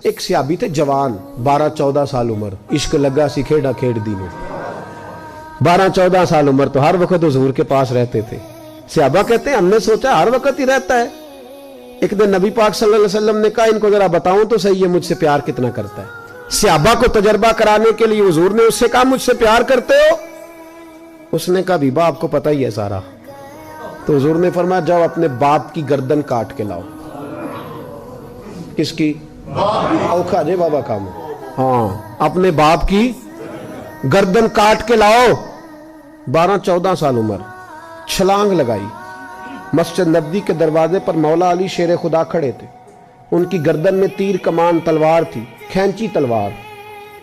ایک صحابی تھے جوان 12-14 سال عمر, عشق لگا سی کھیڑا کھیڑ دی میں. 12-14 سال عمر تو ہر وقت حضور کے پاس رہتے تھے. صحابہ کہتے ہیں ہم نے سوچا ہر وقت ہی رہتا ہے. ایک دن نبی پاک صلی اللہ علیہ وسلم نے کہا ان کو ذرا بتاؤں تو صحیح ہے مجھ سے پیار کتنا کرتا ہے. صحابہ کو تجربہ کرانے کے لیے حضور نے اس سے کہا مجھ سے پیار کرتے ہو؟ اس نے کہا بیبا آپ کو پتہ ہی ہے سارا. تو حضور نے فرمایا جاؤ اپنے باپ کی گردن کاٹ کے لاؤ. کس کی؟ اوکھا جے بابا کام. ہاں اپنے باپ کی گردن کاٹ کے لاؤ. 12-14 سال عمر, چھلانگ لگائی. مسجد نبوی کے دروازے پر مولا علی شیر خدا کھڑے تھے. ان کی گردن میں تیر کمان تلوار تھی, کھینچی تلوار.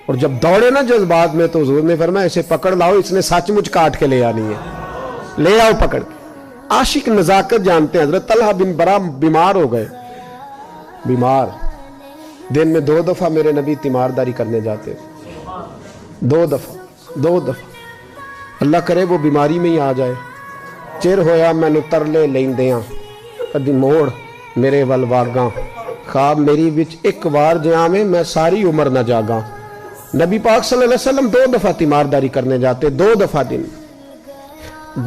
اور جب دوڑے نا جذبات میں تو حضور نے فرمایا اسے پکڑ لاؤ, اس نے سچ مچ کاٹ کے لے آنی ہے. لے آؤ پکڑ کے. عاشق نزاکت جانتے ہیں. حضرت طلحہ بن برا بیمار ہو گئے. بیمار, دن میں 2 دفعہ میرے نبی تیمارداری کرنے جاتے. 2 دفعہ. اللہ کرے وہ بیماری میں ہی آ جائے. چر ہویا مینو ترلے لیندیاں کدی موڑ میرے ول واگاں, خواب میری وچ ایک وار جہاں میں ساری عمر نہ جاگاں. نبی پاک صلی اللہ علیہ وسلم 2 دفعہ تیمارداری کرنے جاتے. 2 دفعہ دن,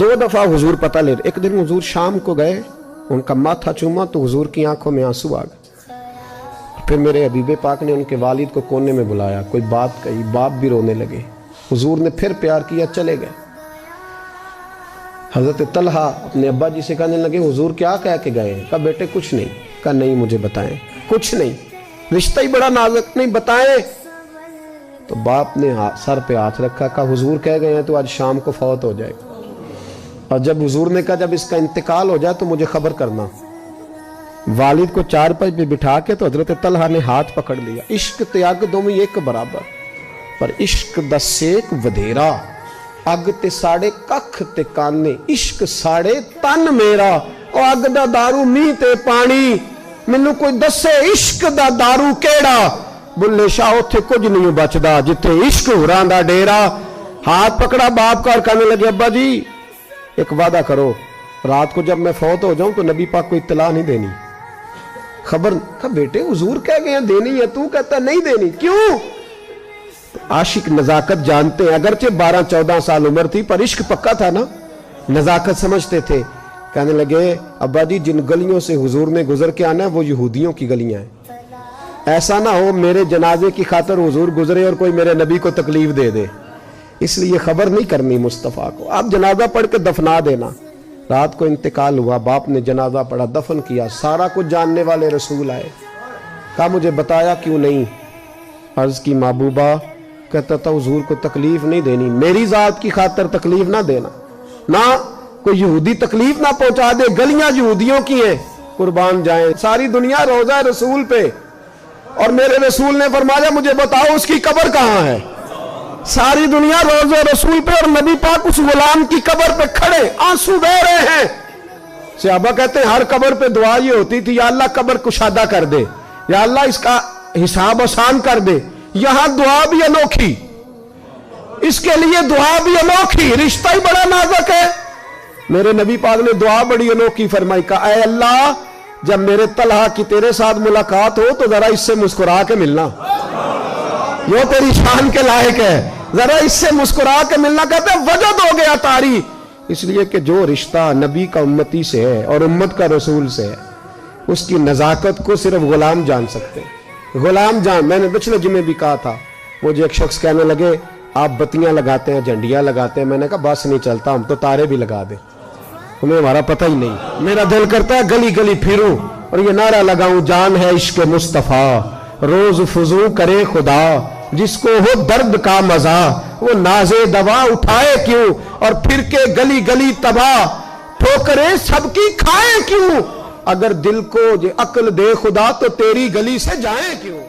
2 دفعہ حضور پتہ لے. ایک دن حضور شام کو گئے, ان کا ماتھا چوما تو حضور کی آنکھوں میں آنسو آ گئے. پھر میرے حبیب پاک نے ان کے والد کو کونے میں بلایا, کوئی بات کہی, باپ بھی رونے لگے. حضور نے پھر پیار کیا, چلے گئے. حضرت طلحہ اپنے ابا جی سے کہنے لگے حضور کیا کہہ کے گئے؟ کہا بیٹے کچھ نہیں. کہا نہیں مجھے بتائیں. کچھ نہیں, رشتہ ہی بڑا نازک, نہیں بتائیں. تو باپ نے سر پہ ہاتھ رکھا, کہا حضور کہہ گئے ہیں تو آج شام کو فوت ہو جائے گا. اور جب حضور نے کہا جب اس کا انتقال ہو جائے تو مجھے خبر کرنا. والد کو چارپائی پہ بٹھا کے تو حضرت طلحہ نے ہاتھ پکڑ لیا. عشق تے اگ دوویں ایک برابر, پر عشق دا سیک ودھیرا. اگ تے ساڑے ککھ تے کانے, عشق ساڑے تن میرا. او اگ دا دارو میہ تے پانی, مینوں کوئی دسے عشق دا دارو کیڑا. بلے شاہ اتھے کچھ نہیں بچدا جتھے عشق ہوراں دا ڈیرا. ہاتھ پکڑا باپ کا اور کہنے لگے ابا جی ایک وعدہ کرو, رات کو جب میں فوت ہو جاؤں تو نبی پاک کو اطلاع نہیں دینی. خبر. کہا بیٹے حضور کہہ گئے ہیں دینی ہے, تو کہتا نہیں دینی, کیوں؟ عاشق نزاکت جانتے ہیں. اگرچہ 12-14 سال عمر تھی پر عشق پکا تھا نا, نزاکت سمجھتے تھے. کہنے لگے ابا جی جن گلیوں سے حضور نے گزر کے آنا ہے وہ یہودیوں کی گلیاں ہیں. ایسا نہ ہو میرے جنازے کی خاطر حضور گزرے اور کوئی میرے نبی کو تکلیف دے دے, اس لیے خبر نہیں کرنی مصطفیٰ کو. آپ جنازہ پڑھ کے دفنا دینا. رات کو انتقال ہوا, باپ نے جنازہ پڑھا, دفن کیا. سارا کچھ جاننے والے رسول آئے. کہا مجھے بتایا کیوں نہیں؟ عرض کی محبوبہ. کہتا تھا حضور کو تکلیف نہیں دینی, میری ذات کی خاطر تکلیف نہ دینا, نہ کوئی یہودی تکلیف نہ پہنچا دے. گلیاں یہودیوں کی ہیں, قربان جائیں. ساری دنیا روزہ رسول پہ, اور میرے رسول نے فرمایا مجھے بتاؤ اس کی قبر کہاں ہے. ساری دنیا روزہ رسول پہ, اور نبی پاک اس غلام کی قبر پہ کھڑے آنسو بہہ رہے ہیں. صحابہ کہتے ہیں ہر قبر پہ دعا یہ ہوتی تھی یا اللہ قبر کشادہ کر دے, یا اللہ اس کا حساب آسان کر دے. یہاں دعا بھی انوکھی, اس کے لیے دعا بھی انوکھی, رشتہ ہی بڑا نازک ہے. میرے نبی پاک نے دعا بڑی انوکھی فرمائی. کہا اے اللہ جب میرے طلحہ کی تیرے ساتھ ملاقات ہو تو ذرا اس سے مسکرا کے ملنا, وہ تیری شان کے لائق ہے, ذرا اس سے مسکرا کے ملنا. کہتے ہیں وجد ہو گیا طاری, اس لیے کہ جو رشتہ نبی کا امتی سے ہے اور امت کا رسول سے ہے اس کی نزاکت کو صرف غلام جان سکتے ہیں. غلام جان. میں نے پچھلے جمعے بھی کہا تھا, مجھے ایک شخص کہنے لگے آپ بتیاں لگاتے ہیں, جھنڈیاں لگاتے ہیں. میں نے کہا بس نہیں چلتا, ہم تو تارے بھی لگا دیں, ہمیں ہمارا پتہ ہی نہیں. میرا دل کرتا ہے گلی گلی پھروں اور یہ نعرہ لگاؤں جان ہے عشق مصطفیٰ, روز فضو کرے خدا, جس کو ہو درد کا مزہ وہ نازے دوا اٹھائے کیوں, اور پھر کے گلی گلی تباہ ٹھوکریں سب کی کھائیں کیوں. اگر دل کو عقل دے خدا تو تیری گلی سے جائیں کیوں.